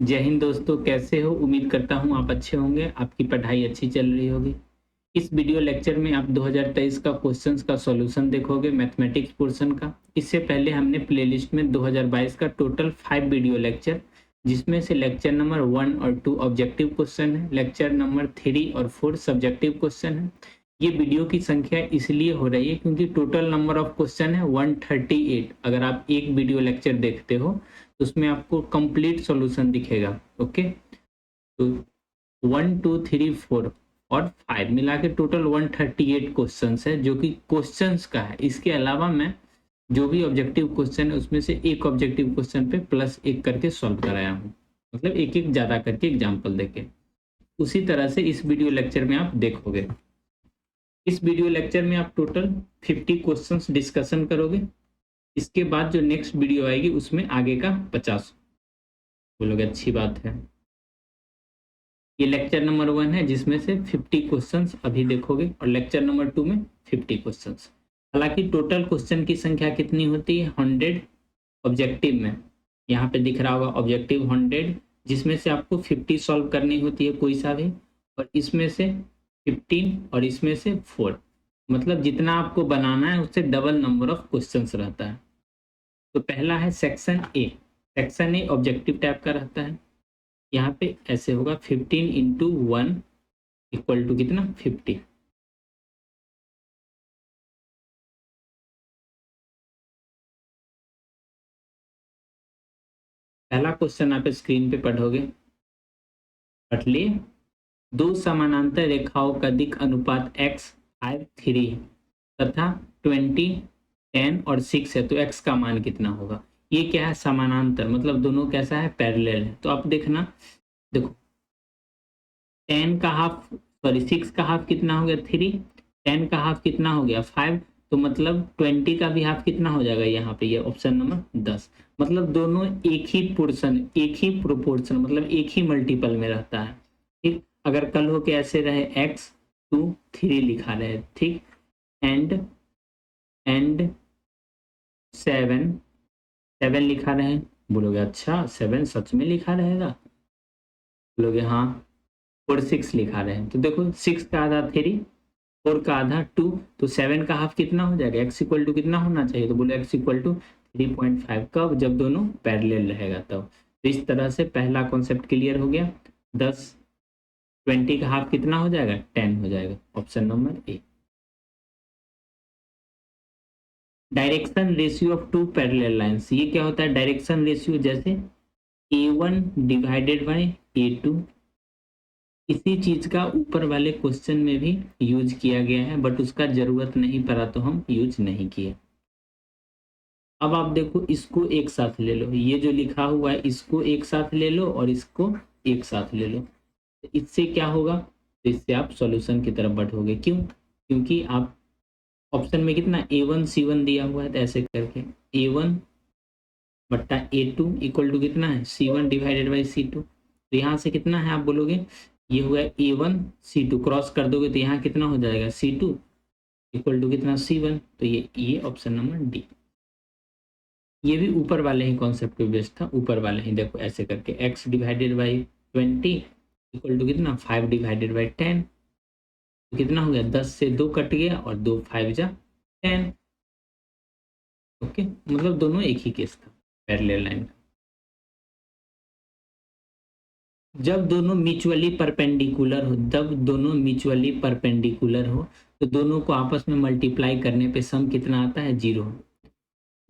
जय हिंद दोस्तों, कैसे हो? उम्मीद करता हूँ आप अच्छे होंगे, आपकी पढ़ाई अच्छी चल रही होगी। इस वीडियो लेक्चर में आप 2023 का क्वेश्चंस का सॉल्यूशन देखोगे मैथमेटिक्स पोर्शन का। इससे पहले हमने प्लेलिस्ट में 2022 का टोटल 5 वीडियो लेक्चर, जिसमें से लेक्चर नंबर 1 और 2 ऑब्जेक्टिव क्वेश्चन है, लेक्चर नंबर 3 और 4 सब्जेक्टिव क्वेश्चन है। ये वीडियो की संख्या इसलिए हो रही है क्योंकि टोटल नंबर ऑफ क्वेश्चन है 138। अगर आप एक वीडियो लेक्चर देखते हो तो उसमें आपको कंप्लीट सॉल्यूशन दिखेगा। ओके, तो 1 2 3 4 और 5 मिला के टोटल 138 क्वेश्चंस है, जो कि क्वेश्चंस का है। इसके अलावा मैं जो भी ऑब्जेक्टिव क्वेश्चन है उसमें से एक ऑब्जेक्टिव क्वेश्चन पे +1 करके सॉल्व कराया हूँ, मतलब एक एक ज्यादा करके एग्जाम्पल देके। उसी तरह से इस वीडियो लेक्चर में आप देखोगे। इस वीडियो लेक्चर में आप टोटल 50 क्वेश्चंस डिस्कशन करोगे। इसके बाद जो नेक्स्ट वीडियो आएगी उसमें आगे का 50 बोलोगे, अच्छी बात है। ये लेक्चर नंबर 1 है, जिसमें से 50 क्वेश्चंस अभी देखोगे, और लेक्चर नंबर 2 में 50 क्वेश्चंस। हालांकि टोटल क्वेश्चन की संख्या कितनी होती है? 100 ऑब्जेक्टिव में। यहाँ पे दिख रहा होगा ऑब्जेक्टिव 100, जिसमें से आपको 50 सॉल्व करनी होती है कोई सा भी, और इसमें से 15 और इसमें से 4, मतलब जितना आपको बनाना है उससे डबल नंबर ऑफ क्वेश्चंस रहता है। तो पहला है section A. Section A objective type का रहता है। यहाँ पे ऐसे होगा 15 इंटू 1 इक्वल टू कितना? 50। पहला क्वेश्चन आप स्क्रीन पे पढ़ोगे, पढ़ लिए। दो समानांतर रेखाओं का दिक् अनुपात x 5 3 है तथा 20 10 और 6 है, तो x का मान कितना होगा? ये क्या है? समानांतर, मतलब दोनों कैसा है? पैरेलल है। तो आप देखना, देखो 10 का हाफ, सॉरी 6 का हाफ कितना हो गया? 3। 10 का हाफ कितना हो गया? 5। तो मतलब 20 का भी हाफ कितना हो जाएगा? यहाँ पे ये ऑप्शन नंबर 10। मतलब दोनों एक ही पोर्शन, एक ही प्रोपोर्शन, मतलब एक ही मल्टीपल में रहता है। ठीक, अगर कल हो के ऐसे रहे x 2 3 लिखा रहे, ठीक, एंड 7 7 लिखा रहे, बोलोगे अच्छा 7 सच में लिखा रहेगा? बोलोगे हाँ। 4 6 लिखा रहे हैं, तो देखो 6 का आधा 3, 4 का आधा 2, तो 7 का हाफ कितना हो जाएगा? x इक्वल टू कितना होना चाहिए? तो बोले x इक्वल टू 3.5। कब? जब दोनों पैरेलल रहेगा तब। तो इस तरह से पहला कॉन्सेप्ट क्लियर हो गया। 10 20 का हाफ कितना हो जाएगा? 10 हो जाएगा, option number A. Direction ratio of two parallel lines, ये क्या होता है? डायरेक्शन रेशियो जैसे a1 डिवाइडेड बाय a2। इसी चीज का ऊपर वाले क्वेश्चन में भी यूज किया गया है, बट उसका जरूरत नहीं पड़ा तो हम यूज नहीं किए। अब आप देखो, इसको एक साथ ले लो, ये जो लिखा हुआ है इसको एक साथ ले लो और इसको एक साथ ले लो। तो इससे क्या होगा? तो इससे आप सॉल्यूशन की तरफ बढ़ोगे। क्यों? क्योंकि आप ऑप्शन में कितना a1 c1 दिया हुआ है, तो ऐसे करके a1 बट्टा a2 इक्वल टू कितना है? c1 divided by c2। तो यहाँ से कितना है आप बोलोगे? ये हुआ a1 c2, क्रॉस कर दोगे तो यहाँ कितना हो जाएगा? c2 इक्वल टू कितना? c1। तो ये ऑप्शन नंबर डी। ये भी ऊपर वाले ही कॉन्सेप्ट पे बेस्ड था, ऊपर वाले ही देखो ऐसे करके x divided by 20 equal to कितना? 5 डिवाइडेड बाई 10। तो कितना हो गया? 10 से 2 कट गया और 2 5 जा 10। ओके, मतलब दोनों एक ही केस था, पैरेलल लाइन का। जब दोनों म्यूचुअली परपेंडिकुलर हो, जब दोनों म्यूचुअली परपेंडिकुलर हो तो दोनों को आपस में मल्टीप्लाई करने पे सम कितना आता है? 0।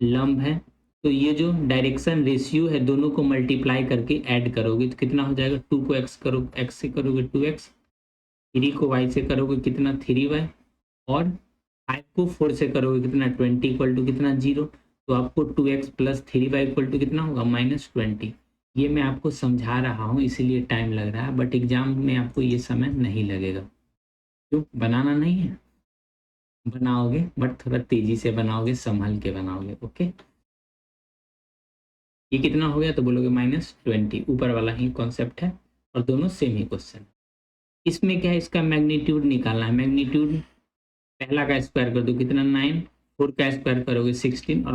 लंब है तो ये जो डायरेक्शन रेशियो है, दोनों को मल्टीप्लाई करके ऐड करोगे तो कितना हो जाएगा? 2 को x करो, x से करोगे 2x, 3 को y से करोगे कितना? 3y, और 5 को 4 से करोगे कितना? 20 इक्वल टू कितना? 0। तो आपको 2x plus 3y equal to कितना होगा? -20। ये मैं आपको समझा रहा हूँ इसीलिए टाइम लग रहा है, बट एग्जाम में आपको ये समय नहीं लगेगा। क्यों? बनाना नहीं है? बनाओगे, बट थोड़ा तेजी से बनाओगे, संभल के बनाओगे। ओके, ये कितना हो गया? तो बोलोगे -20। ऊपर वाला ही कॉन्सेप्ट है और दोनों सेम ही क्वेश्चन। इसमें क्या है? इसका मैग्नीट्यूड निकालना है। मैग्नीट्यूड पहला का स्क्वायर कर दो कितना? 9, 4 का स्क्वायर करोगे 16,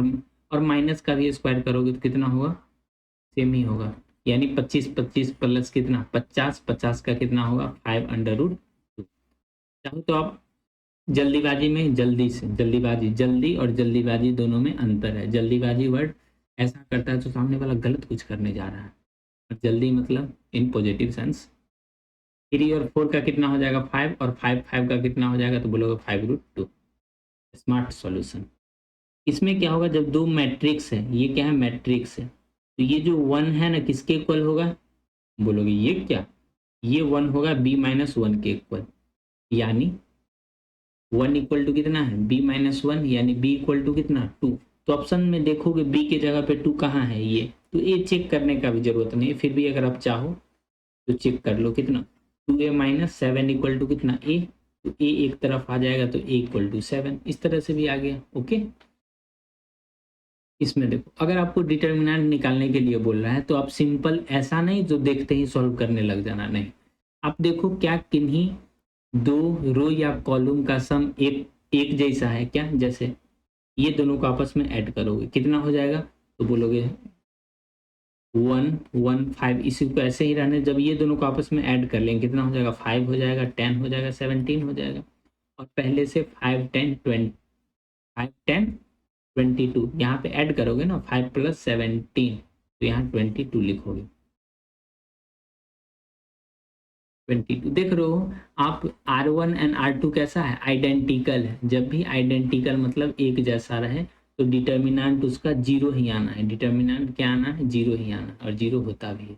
और माइनस का भी स्क्वायर करोगे तो कितना होगा? सेम ही होगा। यानी 25 प्लस कितना 50 का कितना होगा 5√2। चाहो तो आप जल्दीबाजी में जल्दी और जल्दीबाजी दोनों में अंतर है। जल्दीबाजी वर्ड ऐसा करता है तो सामने वाला गलत कुछ करने जा रहा है, और जल्दी मतलब इन पॉजिटिव सेंस। 3 और 4 का कितना हो जाएगा 5, और 5 का कितना हो जाएगा तो बोलोगे 5√2। Smart solution. इसमें क्या होगा, जब दो मैट्रिक्स है, ये क्या है मैट्रिक्स है, तो ये जो 1 है ना किसके इक्वल होगा, बोलोगे ये क्या, ये 1 होगा b-1 के इक्वल, यानी 1 इक्वल टू कितना है b-1, यानी b इक्वल टू कितना 2। तो ऑप्शन में देखोगे b के जगह पे 2 कहाँ है, ये तो ये चेक करने का भी जरूरत नहीं है, फिर भी अगर आप चाहो तो चेक कर लो कितना 2a-7 इक्वल टू कितना a, तो a एक तरफ आ जाएगा तो a इक्वल टू 7, इस तरह से भी आ गया। ओके, इसमें देखो अगर आपको डिटर्मिनेंट निकालने के लिए बोल रहा है तो आप सिंपल ऐसा नहीं जो देखते ही सॉल्व करने लग जाना, नहीं, आप देखो क्या किन्हीं दो रो या कॉलम का सम एक जैसा है क्या, जैसे ये दोनों को आपस में ऐड करोगे कितना हो जाएगा, तो बोलोगे 1 1 5, इसी को ऐसे ही रहने, जब ये दोनों को आपस में ऐड कर लेंगे कितना हो जाएगा 5 हो जाएगा, 10 हो जाएगा, 17 हो जाएगा, और पहले से 5 10 20 5 10 22 यहाँ पे ऐड करोगे ना 5 + 17, तो यहाँ 22 लिखोगे। 22 देख रहे हो आप, R1 एंड R2 कैसा है आइडेंटिकल है, जब भी आइडेंटिकल मतलब एक जैसा रहे तो डिटर्मिनेंट उसका 0 ही आना है, डिटर्मिनेंट क्या आना है 0 ही आना, और 0 होता भी है।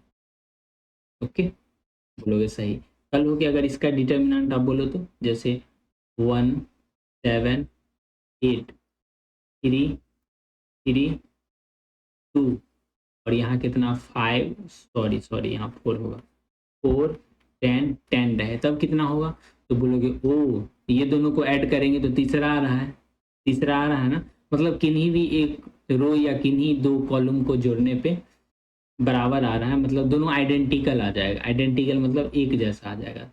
ओके, बोलोगे सही। कल हो गया अगर इसका डिटर्मिनेंट आप बोलो तो, जैसे 1 7 8 3 3 2, और यहाँ कितना 5 सॉरी यहाँ 4 होगा, 4 10 10 रहे तब कितना होगा, तो बोलोगे ओ ये दोनों को ऐड करेंगे तो तीसरा आ रहा है, तीसरा आ रहा है ना, मतलब किन्हीं भी एक रो या किन्हीं दो कॉलम को जोड़ने पे बराबर आ रहा है, मतलब दोनों आइडेंटिकल आ जाएगा, आइडेंटिकल मतलब एक जैसा आ जाएगा।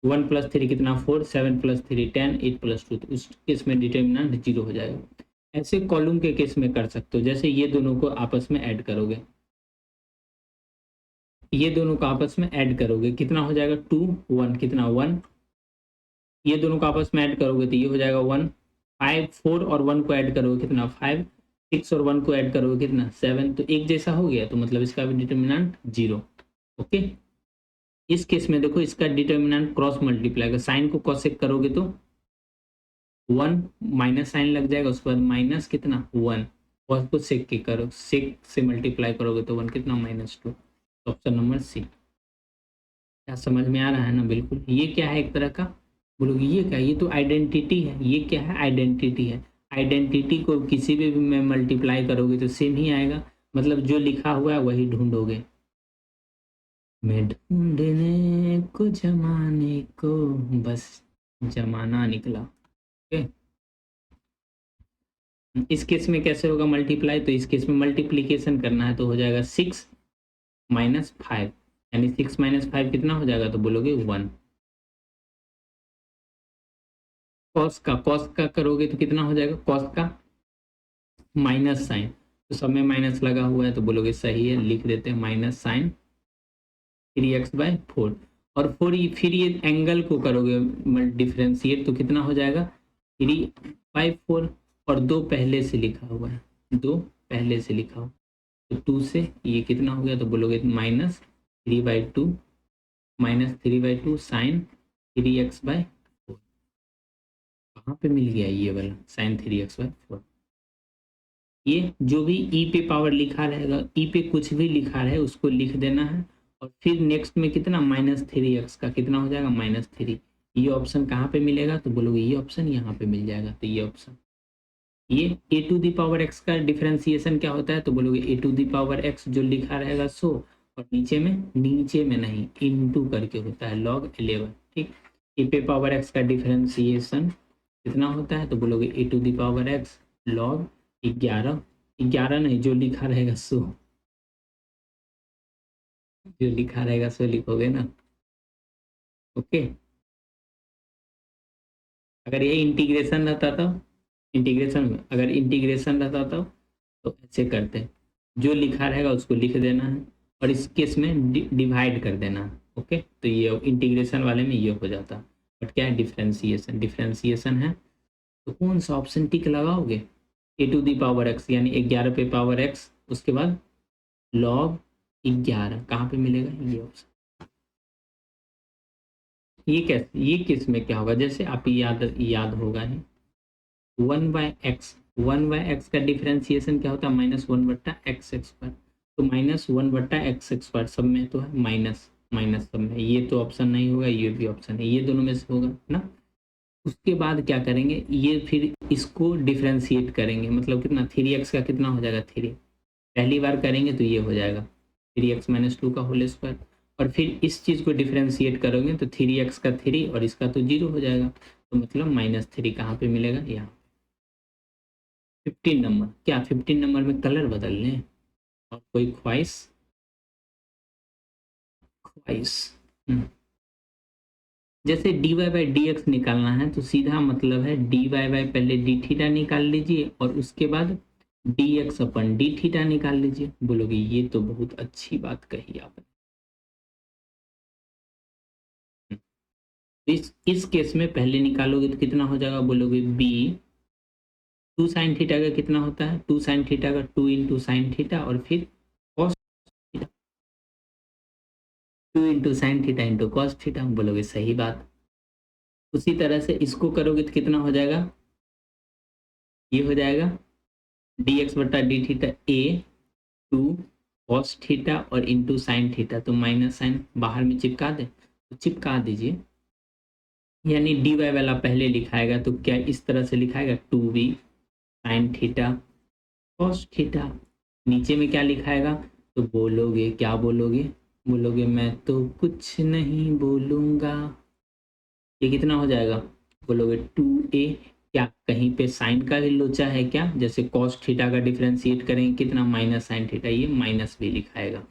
1 + 3 कितना 4, 7 + 3 10, 8 + 2, तो उस केस में डिटर्मिनेंट 0 हो जाएगा। ऐसे कॉलम के केस में कर सकते हो, जैसे ये दोनों को आपस में ऐड करोगे, ये दोनों को आपस में ऐड करोगे कितना हो जाएगा 2 1 कितना 1, ये दोनों को आपस में ऐड करोगे तो ये हो जाएगा 1, 5 4 और 1 को ऐड करोगे कितना 5, 6 और 1 को ऐड करोगे कितना 7, तो एक जैसा हो गया, तो मतलब इसका भी डिटर्मिनेंट 0। ओके, इस केस में देखो इसका डिटर्मिनेंट क्रॉस मल्टीप्लाई का साइन को कॉसेक करोगे तो 1 माइनस साइन लग जाएगा, उसके बाद माइनस कितना 1, कॉस को सेक के करो, सेक से मल्टीप्लाई करोगे तो 1 कितना -2, ऑप्शन नंबर सी। क्या समझ में आ रहा है ना, बिल्कुल। ये क्या है एक तरह का, बोलोगे ये क्या, ये तो आइडेंटिटी है, ये क्या है आइडेंटिटी है, आइडेंटिटी को किसी भी में मल्टीप्लाई करोगे तो सेम ही आएगा, मतलब जो लिखा हुआ है वही ढूंढोगे। मैं ढूंढने को जमाने को बस जमाना निकला। ओके, इस केस में कैसे होगा मल्टीप्लाई, तो इस केस में मल्टीप्लीकेशन करना है तो हो जाएगा 6 - 5, यानी 6 - 5 कितना हो जाएगा, तो बोलोगे 1। कॉस का करोगे तो कितना हो जाएगा, कॉस का माइनस साइन, तो सब में माइनस लगा हुआ है तो बोलोगे सही है, लिख देते हैं माइनस साइन 3x/4, और फिर ये एंगल को करोगे डिफ्रेंशिएट तो कितना हो जाएगा 3/4, और 2 पहले से लिखा हुआ है, 2 पहले से लिखा हुआ, तो 2 से ये कितना हो गया, तो बोलोगे -3/2 -3/2 साइन 3x/4, कहाँ पे मिल गया ये वाला साइन 3x/4। ये जो भी ई पे पावर लिखा रहेगा, ई पे कुछ भी लिखा रहे उसको लिख देना है, और फिर नेक्स्ट में कितना -3x का कितना हो जाएगा -3, ये ऑप्शन कहाँ पे मिलेगा, तो बोलोगे ये ऑप्शन यहाँ पे मिल जाएगा, तो ये ऑप्शन, ये a⁴x का डिफरेंशिएशन क्या होता है, तो बोलोगे a⁴x जो लिखा रहेगा सो, और नीचे में नहीं इनटू करके होता है log 11, ठीक, a⁴x का डिफरेंशिएशन कितना होता है, तो बोलोगे a⁴x log 11, 11 नहीं जो लिखा रहेगा सो, जो लिखा रहेगा सो लिखोगे ना। ओके, अगर ये इंटीग्रेशन रहता तो इंटीग्रेशन में, अगर इंटीग्रेशन रहता तो ऐसे करते हैं, जो लिखा रहेगा उसको लिख देना है, और इस केस में डिवाइड कर देना। ओके, तो ये इंटीग्रेशन वाले में ये हो जाता, बट क्या है डिफरेंशिएशन, डिफरेंशिएशन है तो कौन सा ऑप्शन टिक लगाओगे, ए टू दी पावर एक्स यानी 11 पे पावर एक्स, उसके बाद लॉग 11 कहाँ पे मिलेगा, ये ऑप्शन। ये कैसे, ये किस में क्या होगा, जैसे आप याद होगा है 1/x, 1/x का डिफरेंशिएशन क्या होता है -1/x स्क्वायर, तो -1/x स्क्वायर सब में तो है माइनस माइनस सब में, ये तो ऑप्शन नहीं होगा, ये भी ऑप्शन है, ये दोनों में से होगा ना। उसके बाद क्या करेंगे, ये फिर इसको डिफरेंशिएट करेंगे, मतलब कितना 3x का कितना हो जाएगा 3, पहली बार करेंगे तो ये हो जाएगा 3x - 2 का होल स्क्वायर, और फिर इस चीज़ को डिफरेंशिएट करोगे तो 3x का 3 और इसका तो 0 हो जाएगा, तो मतलब -3 कहाँ पे मिलेगा, यहाँ। 15 नंबर, क्या 15 नंबर में कलर बदल लें और कोई ख्वाहिश, ख्वाहिश जैसे dy बाई dx निकालना है तो सीधा मतलब है dy बाई पहले d थीटा निकाल लीजिए और उसके बाद dx अपन d थीटा निकाल लीजिए। बोलोगे ये तो बहुत अच्छी बात कही आपने। इस केस में पहले निकालोगे तो कितना हो जाएगा, बोलोगे b 2 साइन थीटा का कितना होता है, 2 साइन थीटा का 2 इंटू साइन थीटा और फिर cos theta, 2 into sine theta into cos theta. बोलोगे सही बात। उसी तरह से इसको करोगे तो कितना हो जाएगा, ये हो जाएगा dx बटा डी थीटा ए 2 कॉस थीटा और इंटू साइन थीटा, तो माइनस साइन बाहर में चिपका दे तो चिपका दीजिए, यानी dy वाला पहले लिखाएगा तो क्या इस तरह से लिखाएगा 2b sine theta cos theta, नीचे में क्या लिखाएगा, तो बोलोगे क्या बोलोगे, बोलोगे मैं तो कुछ नहीं बोलूँगा, ये कितना हो जाएगा, बोलोगे 2a, क्या कहीं पे साइन का भी लोचा है क्या, जैसे कॉस थीटा का डिफरेंशिएट करेंगे कितना माइनस साइन थीटा, ये माइनस भी लिखाएगा।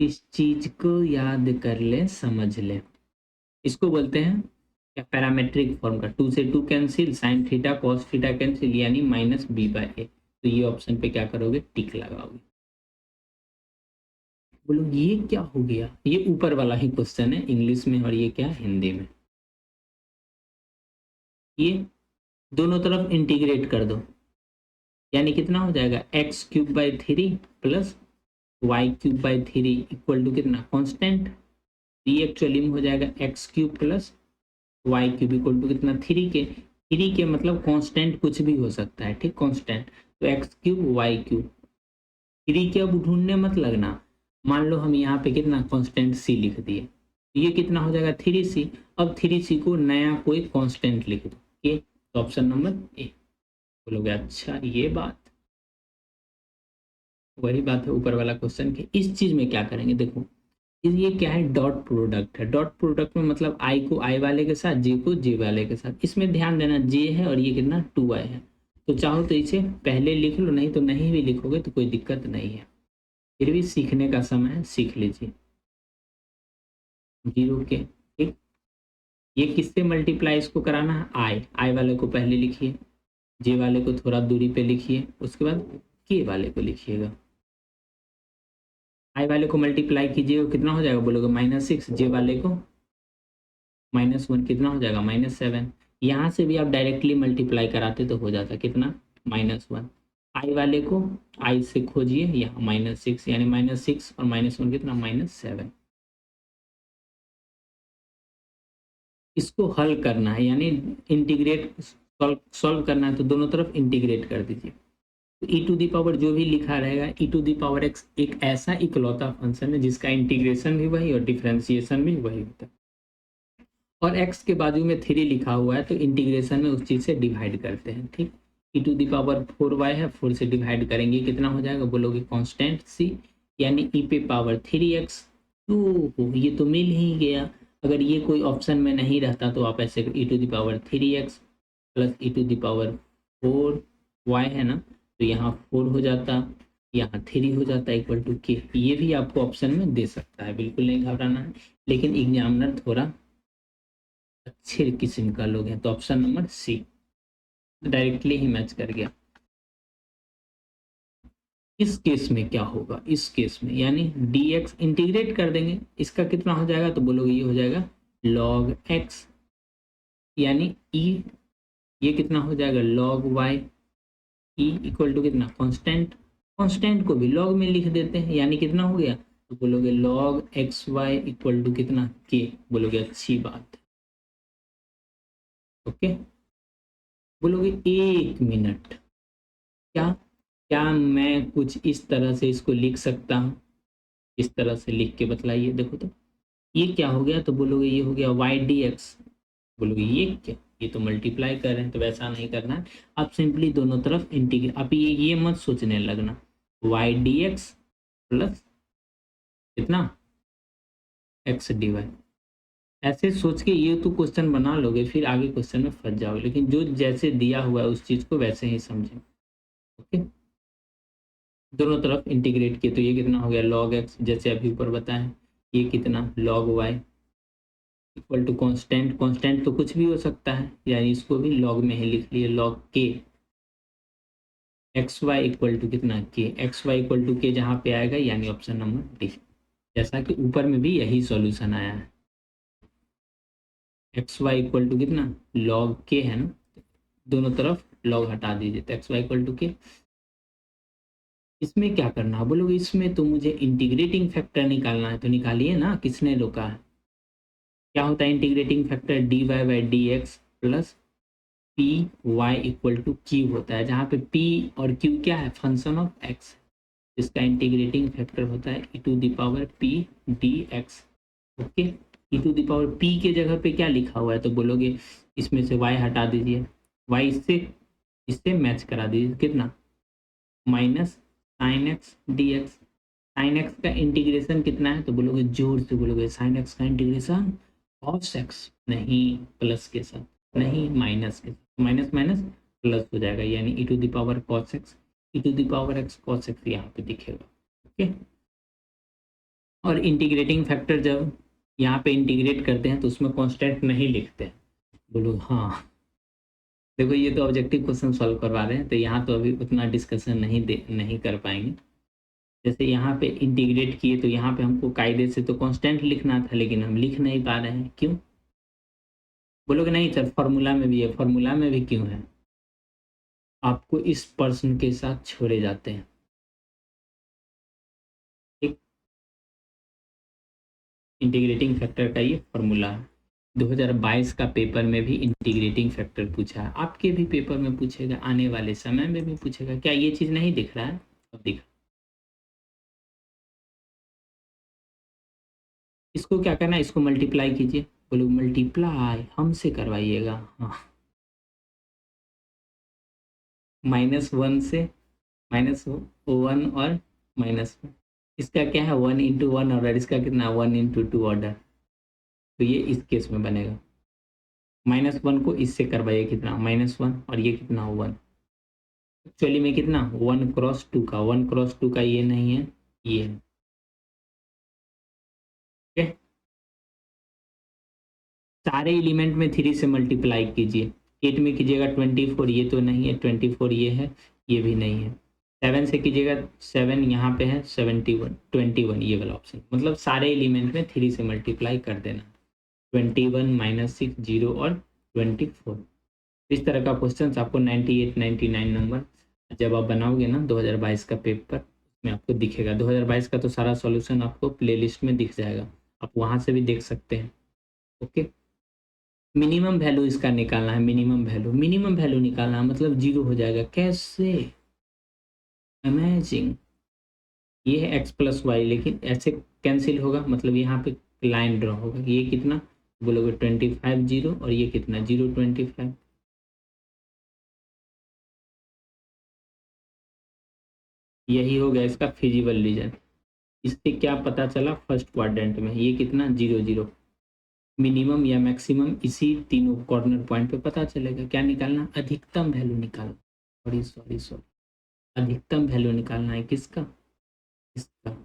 इस चीज को याद कर ले, समझ ले, इसको बोलते हैं क्या पैरामेट्रिक फॉर्म का, 2 से 2 cancel, sine theta cos theta cancel, यानी -b/a, तो ये ऑप्शन पे क्या करोगे टिक लगाओगे। बोलो ये क्या हो गया, ये ऊपर वाला ही क्वेश्चन है इंग्लिश में और ये क्या हिंदी में, ये दोनों तरफ इंटीग्रेट कर दो, यानी कितना हो जाएगा x³/3 plus y³/3 equal to कितना कांस्टेंट, ये एक्चुअली में हो जाएगा x³ plus y³ equal to कितना 3 के मतलब कांस्टेंट कुछ भी हो सकता है, ठीक, कांस्टेंट, तो x³ y³, 3 के अब ढूंढने मत लगना, मान लो हम यहाँ पे कितना कांस्टेंट c लिख दिए, ये कितना हो जाएगा 3c, अब 3c को नया कोई कांस्टेंट लिख दो, ये तो ऑप्शन नंबर ए। बोलोगे अच्छा ये बात, वही बात है ऊपर वाला क्वेश्चन के, इस चीज में क्या करेंगे देखो, ये क्या है डॉट प्रोडक्ट है, डॉट प्रोडक्ट में मतलब आई को आई वाले के साथ जे को जे वाले के साथ, इसमें ध्यान देना जे है और ये कितना 2i है, तो चाहो तो इसे पहले लिख लो, नहीं तो नहीं भी लिखोगे तो कोई दिक्कत नहीं है, फिर भी सीखने का समय है, सीख लीजिए 0 के, ठीक। ये किससे मल्टीप्लाई इसको कराना है, आई वाले को पहले लिखिए, जे वाले को थोड़ा दूरी पे लिखिए, उसके बाद के वाले को लिखिएगा, आई वाले को मल्टीप्लाई कीजिए कितना हो जाएगा, बोलोगे -6, जे वाले को -1 कितना हो जाएगा -7, यहाँ से भी आप डायरेक्टली मल्टीप्लाई कराते तो हो जाता कितना -1, आई वाले को आई से खोजिए यहाँ -6, यानी -6 और -1 कितना -7, इसको हल करना है यानी इंटीग्रेट सॉल्व करना है, तो दोनों तरफ इंटीग्रेट कर दीजिए, तो ई टू दी पावर जो भी लिखा रहेगा ई टू दी पावर एक्स एक ऐसा इकलौता फंक्शन है जिसका इंटीग्रेशन भी वही और डिफरेंशिएशन भी वही होता है, और x के बाजू में 3 लिखा हुआ है तो इंटीग्रेशन में उस चीज से डिवाइड करते हैं, ठीक। ई टू दी पावर 4y है, 4 से डिवाइड करेंगे कितना हो जाएगा, बोलोगे कांस्टेंट c, यानी e पे पावर 3x, तो ये तो मिल ही गया, अगर ये कोई ऑप्शन में नहीं रहता तो आप ऐसे e to the power 3x plus e to the power 4y है ना, तो यहाँ 4 हो जाता, यहाँ 3 हो जाता इक्वल टू के, ये भी आपको ऑप्शन में दे सकता है, बिल्कुल नहीं घबराना है, लेकिन एग्जामिनर थोड़ा अच्छे किस्म का लोग हैं, तो ऑप्शन नंबर सी डायरेक्टली ही मैच कर गया। इस केस में क्या होगा, इस केस में यानी dx इंटीग्रेट कर देंगे, इसका कितना हो जाएगा तो बोलोगे ये हो जाएगा log x, यानी e ये कितना हो जाएगा log y, e equal to कितना कांस्टेंट, कांस्टेंट को भी log में लिख देते हैं, यानी कितना हो गया तो बोलोगे log xy इक्वल टू कितना k, बोलोगे अच्छी बात, ओके। बोलोगे 1 मिनट, क्या क्या मैं कुछ इस तरह से इसको लिख सकता हूँ, इस तरह से लिख के बतलाइए। देखो तो ये क्या हो गया तो बोलोगे ये हो गया y dx, बोलोगे ये क्या, ये तो मल्टीप्लाई कर रहे हैं, तो वैसा नहीं करना है, आप सिंपली दोनों तरफ इंटीग्रेट, आप ये मत सोचने लगना y dx प्लस कितना x dy, ऐसे सोच के ये तो क्वेश्चन बना लोगे, फिर आगे क्वेश्चन में फंस जाओगे, लेकिन जो जैसे दिया हुआ है उस चीज को वैसे ही समझें, ओके। दोनों तरफ इंटीग्रेट किए तो ये कितना हो गया log x, जैसे अभी ऊपर बताएं, ये कितना log y equal to constant, constant तो कुछ भी हो सकता है, यानी इसको भी log में ही लिख लिए log k, X Y equal to कितना के, एक्स वाई इक्वल टू के जहाँ पे आएगा यानी ऑप्शन नंबर डी, जैसा कि ऊपर में भी यही सॉल्यूशन आया है, एक्स वाई इक्वल टू कितना log के है ना, दोनों तरफ log हटा दीजिए तो एक्स वाई इक्वल टू के। इसमें क्या करना है बोलोगे, इसमें तो मुझे इंटीग्रेटिंग फैक्टर निकालना है, तो निकालिए ना, किसने रोका है। क्या होता है integrating factor, D Y by D X plus P Y equal to Q होता है, जहाँ पे पी और क्यू क्या है फंक्शन ऑफ एक्स, इसका इंटीग्रेटिंग फैक्टर होता है e to the power P D X, okay. E to the power P के जगह पे क्या लिखा हुआ है तो बोलोगे इसमें से y हटा दीजिए, y इससे इससे मैच करा दीजिए, कितना minus sine x D x, sine x का इंटीग्रेशन कितना है तो बोलोगे जोर से बोलोगे साइन एक्स का इंटीग्रेशन कॉस एक्स, नहीं प्लस के साथ, नहीं माइनस के साथ, माइनस माइनस प्लस हो जाएगा, यानी e to the power cos X, e to the power X cos X यहाँ पे दिखेगा, ओके। और इंटीग्रेटिंग फैक्टर जब यहाँ पे इंटीग्रेट करते हैं तो उसमें कांस्टेंट नहीं लिखते हैं, बोलो हाँ। देखो ये तो ऑब्जेक्टिव क्वेश्चन सॉल्व करवा रहे हैं, तो यहाँ तो अभी उतना डिस्कशन नहीं कर पाएंगे। जैसे यहाँ पे इंटीग्रेट किए तो यहाँ पे हमको कायदे से तो कांस्टेंट लिखना था, लेकिन हम लिख नहीं पा रहे हैं, क्यों बोलोगे नहीं सर फॉर्मूला में भी है, फॉर्मूला में भी क्यों है, आपको इस प्रश्न के साथ छोड़े जाते हैं, ठीक। इंटीग्रेटिंग फैक्टर का ये फॉर्मूला है, 2022 का पेपर में भी इंटीग्रेटिंग फैक्टर पूछा है, आपके भी पेपर में पूछेगा, आने वाले समय में भी पूछेगा, क्या ये चीज नहीं दिख रहा है, अब दिख, इसको क्या करना है, इसको मल्टीप्लाई कीजिए, बोलो मल्टीप्लाई हमसे करवाइएगा, हाँ -1 से -1 और -1, इसका क्या है 1 इंटू 1 ऑर्डर, इसका कितना 1 इंटू 2 ऑर्डर, तो ये इस केस में बनेगा, -1 को इससे करवाइए कितना -1 और ये कितना 1, एक्चुअली में कितना 1 क्रॉस 2 का, 1 क्रॉस 2 का ये नहीं है, ये है, ठीक है। सारे एलिमेंट में 3 से मल्टीप्लाई कीजिए, 8 में कीजिएगा 24, ये तो नहीं है, 24 ये है, ये भी नहीं है, 7 से कीजिएगा 7 यहाँ पे है, 71 21 ये वाला ऑप्शन, मतलब सारे एलिमेंट में 3 से मल्टीप्लाई कर देना, 21 -6 0 और 24, इस तरह का क्वेश्चन आपको 98 99 नंबर जब आप बनाओगे ना 2022 का पेपर में आपको दिखेगा, 2022 का तो सारा सॉल्यूशन आपको प्लेलिस्ट में दिख जाएगा, आप वहाँ से भी देख सकते हैं, ओके। मिनिमम वैल्यू इसका निकालना है, मिनिमम वैल्यू निकालना है, मतलब 0 हो जाएगा, कैसे, अमेजिंग, ये है x प्लस वाई, लेकिन ऐसे कैंसिल होगा, मतलब यहाँ पे लाइन ड्रॉ होगा, ये कितना बोलोगे 25 0 और ये कितना 0 25, यही हो गया इसका फिजिबल रीजन। इससे क्या पता चला फर्स्ट क्वाड्रेंट में ये कितना 0 0, मिनिमम या मैक्सिमम इसी तीनों कॉर्नर पॉइंट पे पता चलेगा, क्या निकालना अधिकतम वैल्यू निकालना, सॉरी अधिकतम वैल्यू निकालना है, किसका, इसका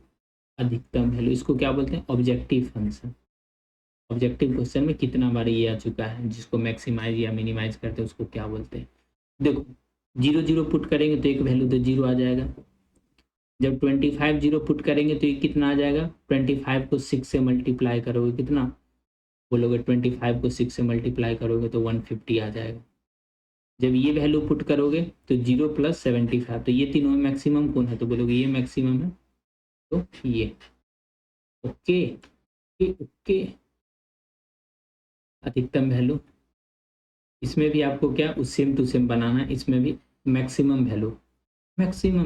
अधिकतम वैल्यू, इसको क्या बोलते हैं ऑब्जेक्टिव फंक्शन, ऑब्जेक्टिव क्वेश्चन में कितना बार ये आ चुका है, जिसको मैक्सिमाइज या मिनिमाइज करते हैं उसको क्या बोलते हैं। देखो 0 0 पुट करेंगे तो एक वैल्यू तो 0 आ जाएगा, जब 25 जीरो पुट करेंगे तो ये कितना आ जाएगा, 25 को 6 से मल्टीप्लाई करोगे कितना, बोलोगे 25 को 6 से मल्टीप्लाई करोगे तो 150 आ जाएगा। जब ये वैल्यू पुट करोगे तो 0 + 75, तो ये तीनों में मैक्सिमम कौन है, तो बोलोगे ये मैक्सिमम है, तो ये। ओके ओके ओके, अधिकतम वैल्यू, इसमें भी आपको क्या उस सेम टू सेम बनाना है, इसमें भी मैक्सिमम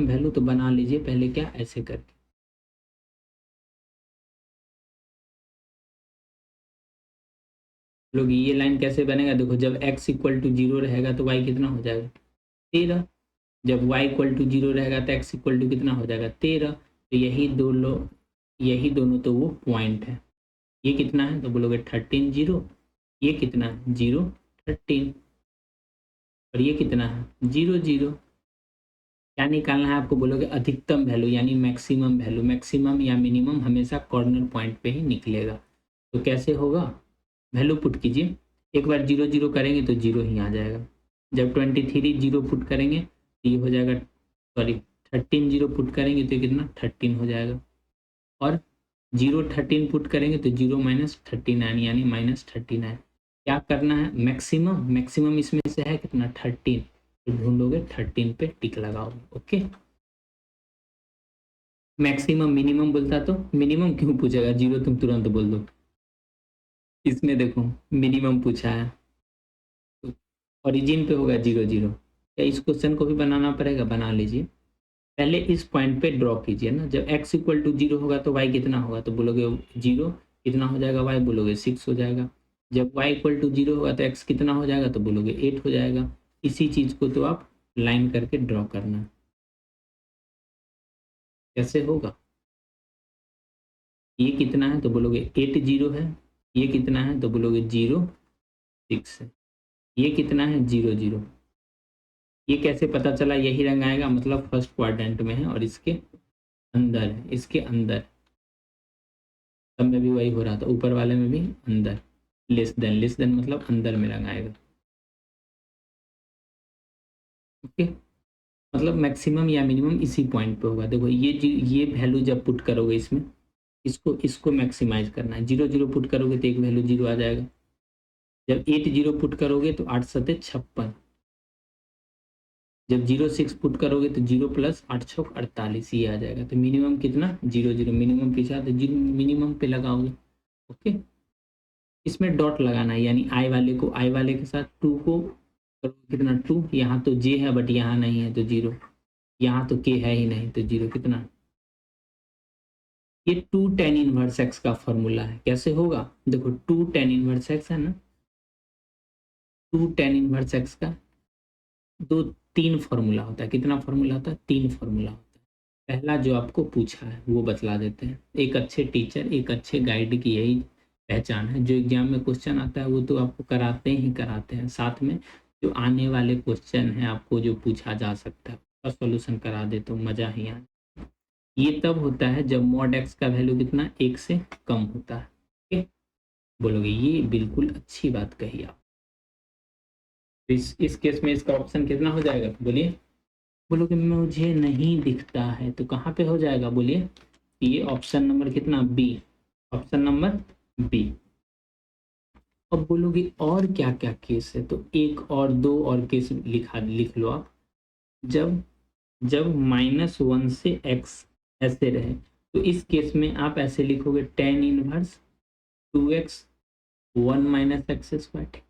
वैल्यू तो बना लीजिए पहले क्या, ऐसे करके। लोग ये लाइन कैसे बनेगा, देखो जब x = 0 रहेगा तो y कितना हो जाएगा, 13। जब y = 0 रहेगा तो x = कितना हो जाएगा, 13। तो यही दोनों तो वो पॉइंट है। ये कितना है, तो बोलोगे 13 0, ये कितना है 0 13, और ये कितना है 0 0। क्या निकालना है आपको, बोलोगे अधिकतम वैल्यू यानी मैक्सिमम वैल्यू। मैक्सिमम या मिनिमम हमेशा कॉर्नर पॉइंट पे ही निकलेगा। तो कैसे होगा, वैल्यू पुट कीजिए, एक बार 0 0 करेंगे तो 0 ही आ जाएगा। जब 23 0 पुट करेंगे तो ये हो जाएगा, सॉरी 13 0 पुट करेंगे तो ये कितना 13 हो जाएगा, और 0 13 पुट करेंगे तो 0 - 39 यानी -39। क्या करना है, मैक्सिमम इसमें से है कितना 13, तो ढूंढोगे 13 पे टिक लगाओगे। ओके, मैक्सिमम मिनिमम बोलता तो मिनिमम क्यों पूछेगा, 0 तुम तुरंत बोल दो। इसमें देखो मिनिमम पूछा है तो ओरिजिन पे होगा 0 0। क्या इस क्वेश्चन को भी बनाना पड़ेगा, बना लीजिए। पहले इस पॉइंट पे ड्रॉ कीजिए ना, जब x = 0 होगा तो y कितना होगा, तो बोलोगे 0, कितना हो जाएगा y, बोलोगे 6 हो जाएगा। जब y = 0 होगा तो x कितना हो जाएगा, तो बोलोगे 8 हो जाएगा। इसी चीज को तो आप लाइन करके ड्रॉ करना। कैसे होगा, ये कितना है, तो बोलोगे 8 0 है। ये कितना है, तो बोलोगे 0 6 है। ये कितना है 0 0। ये कैसे पता चला, यही रंग आएगा, मतलब फर्स्ट क्वाड्रेंट में है और इसके अंदर है, इसके अंदर। सब में भी वही हो रहा था, ऊपर वाले में भी अंदर, लेस देन मतलब अंदर में रंग आएगा। ओके, मतलब मैक्सिमम या मिनिमम इसी पॉइंट पे होगा। देखो ये वैल्यू जब पुट करोगे इसमें, इसको मैक्सिमाइज करना है। 0 0 पुट करोगे तो एक वैल्यू 0 आ जाएगा। जब 8 0 पुट करोगे तो 8 7 56। जब 0 6 पुट करोगे तो 0 + 8 6 48, ये आ जाएगा। तो मिनिमम कितना 0 0, मिनिमम पीछा तो मिनिमम पे लगाओगे। ओके, इसमें डॉट लगाना है, यानी आई वाले के साथ 2 को कितना 2, यहाँ तो जे है बट यहाँ नहीं है तो 0, यहाँ तो के है ही नहीं तो 0 कितना। ये 2 tan इनवर्स x का फॉर्मूला है। कैसे होगा, देखो 2 tan इनवर्स x है ना, 2 tan इनवर्स x का 3 फॉर्मूला होता है। कितना फॉर्मूला होता है, 3 फॉर्मूला होता है। पहला जो आपको पूछा है वो बतला देते हैं। एक अच्छे टीचर, एक अच्छे गाइड की यही पहचान है, जो एग्जाम में क्वेश्चन आता है वो तो आपको कराते ही कराते हैं, साथ में जो आने वाले क्वेश्चन है आपको जो पूछा जा सकता है उसका सॉल्यूशन करा दे तो मजा ही आ। ये तब होता है जब mod x का वैल्यू कितना 1 से कम होता है। ओके, बोलोगे ये बिल्कुल अच्छी बात कही आप। तो इस केस में इसका ऑप्शन कितना हो जाएगा, बोलिए। बोलोगे मुझे नहीं दिखता है, तो कहाँ पे हो जाएगा, बोलिए। ये ऑप्शन नंबर कितना, बी, ऑप्शन नंबर बी। अब बोलोगे और क्या क्या केस है, तो एक और दो और केस लिख लो आप। जब -1 से x ऐसे रहे तो इस केस में आप ऐसे लिखोगे tan इनवर्स 2x 1 - x²।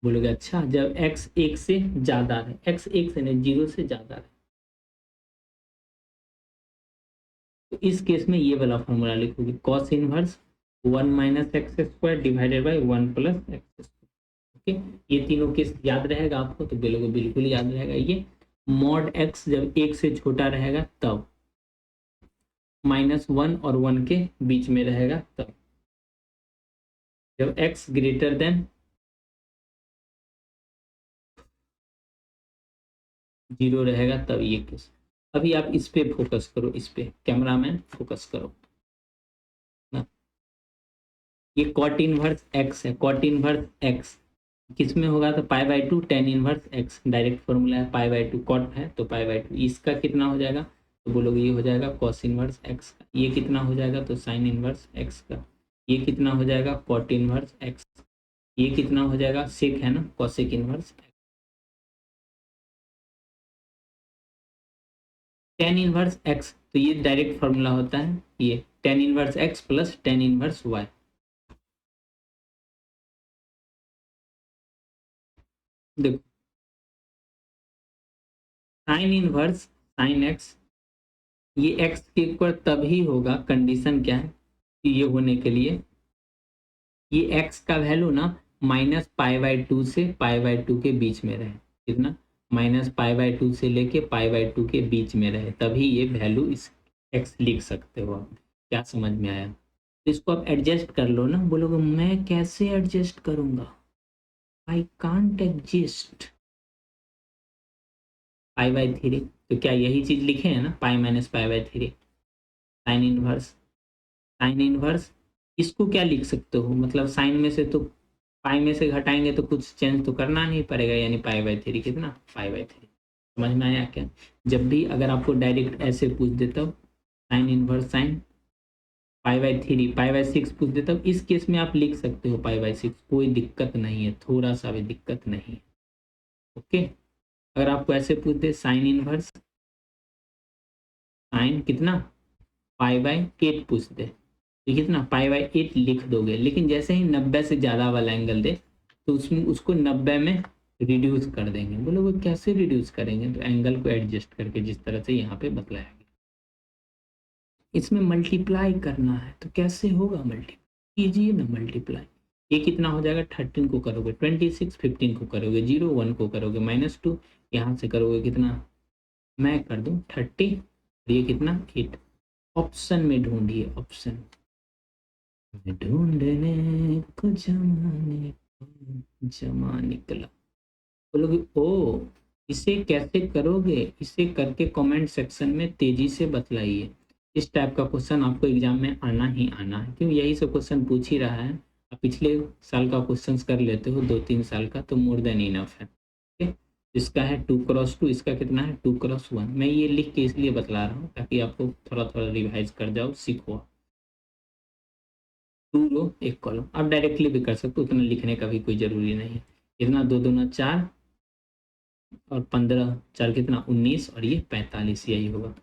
बोलोगे अच्छा, जब x 1 से ज्यादा है, x 1 से नहीं 0 से ज्यादा है, तो इस केस में ये वाला फॉर्मूला लिखोगे cos inverse 1 - x² divided by 1 + x²। Okay, ये तीनों केस याद रहेगा आपको, तो बोलोगे बिल्कुल याद रहेगा। ये mod x जब 1 से छोटा रहेगा तब, -1 और 1 के बीच में रहेगा तब, जब x ग्रेटर देन 0 रहेगा तब ये केस। अभी आप इस पे फोकस करो, इस पे कैमरामैन फोकस करो ना। ये cot इनवर्स x है, cot इनवर्स x किस में होगा, तो π/2 tan inverse x, direct formula है। π/2 cot है तो π/2, इसका कितना हो जाएगा, तो बोलोगे ये हो जाएगा कॉस इनवर्स एक्स का। ये कितना हो जाएगा तो साइन इनवर्स एक्स का। ये कितना हो जाएगा कॉट इनवर्स एक्स। ये कितना हो जाएगा सेक है ना cosec inverse. Tan inverse X तो ये डायरेक्ट फॉर्मूला होता है, ये tan inverse X plus tan inverse Y. देखो साइन इनवर्स साइन एक्स, ये एक्स के ऊपर तभी होगा, कंडीशन क्या है कि ये होने के लिए ये एक्स का वैल्यू ना माइनस पाई बाई टू से पाई बाई टू के बीच में रहे। कितना माइनस पाई बाई टू से लेके पाई बाई टू के बीच में रहे, तभी ये वैल्यू इस एक्स लिख सकते हो आप। क्या समझ में आया? तो इसको आप एडजस्ट कर लो ना। बोलोगे मैं कैसे एडजस्ट करूंगा, I can't adjust. Pi by three, तो क्या यही चीज लिखे है ना, pi minus pi by three. Sign inverse, sine inverse इसको क्या लिख सकते हो, मतलब साइन में से तो पाई में से घटाएंगे तो कुछ चेंज तो करना नहीं पड़ेगा, यानी पाई बाई थ्री। कितना पाई बाई थ्री। समझ में आया क्या? जब भी अगर आपको डायरेक्ट ऐसे पूछ देता हूँ sign inverse sine pi by three pi by six पूछ देता हूँ, इस केस में आप लिख सकते हो पाई बाई सिक्स, कोई दिक्कत नहीं है, थोड़ा सा भी दिक्कत नहीं है। ओके, अगर आपको ऐसे पूछ दे साइन इनवर्स साइन कितना पाई बाई एट पूछ दे, तो कितना पाई बाई एट लिख दोगे, लेकिन जैसे ही 90 से ज़्यादा वाला एंगल दे तो उसमें उसको 90 में रिड्यूस कर देंगे। बोलो वो कैसे रिड्यूस करेंगे, तो एंगल को एडजस्ट करके, जिस तरह से यहाँ पे बतलाया गया। इसमें मल्टीप्लाई करना है, तो कैसे होगा मल्टीप्लाई, कीजिए ना मल्टीप्लाई। ये कितना हो जाएगा 13 को करोगे 26, 15 को करोगे 0, 1 को करोगे -2, यहाँ से करोगे कितना, मैं कर दूँ 30, ये कितना 8। ऑप्शन में ढूंढिए, ऑप्शन में ढूंढने को जमाने को जमा निकला। बोलोगे ओ इसे कैसे करोगे, इसे करके कमेंट सेक्शन में तेजी से बतलाइए। इस टाइप का क्वेश्चन आपको एग्जाम में आना ही आना है, क्यों यही सब क्वेश्चन पूछ ही रहा है। आप पिछले साल का क्वेश्चन कर लेते हो 2-3 साल का, तो मोर देन इनफ है। ठीक, इसका है 2x2, इसका कितना है 2x1। मैं ये लिख के इसलिए बतला रहा हूँ ताकि आपको थोड़ा थोड़ा रिवाइज कर जाओ, सीखो। 2 रो 1 कॉलम, आप डायरेक्टली भी कर सकते हो, उतना लिखने का भी कोई जरूरी नहीं है। इतना 2 दूना 4 और 15 4 कितना 19 और ये 45, यही होगा।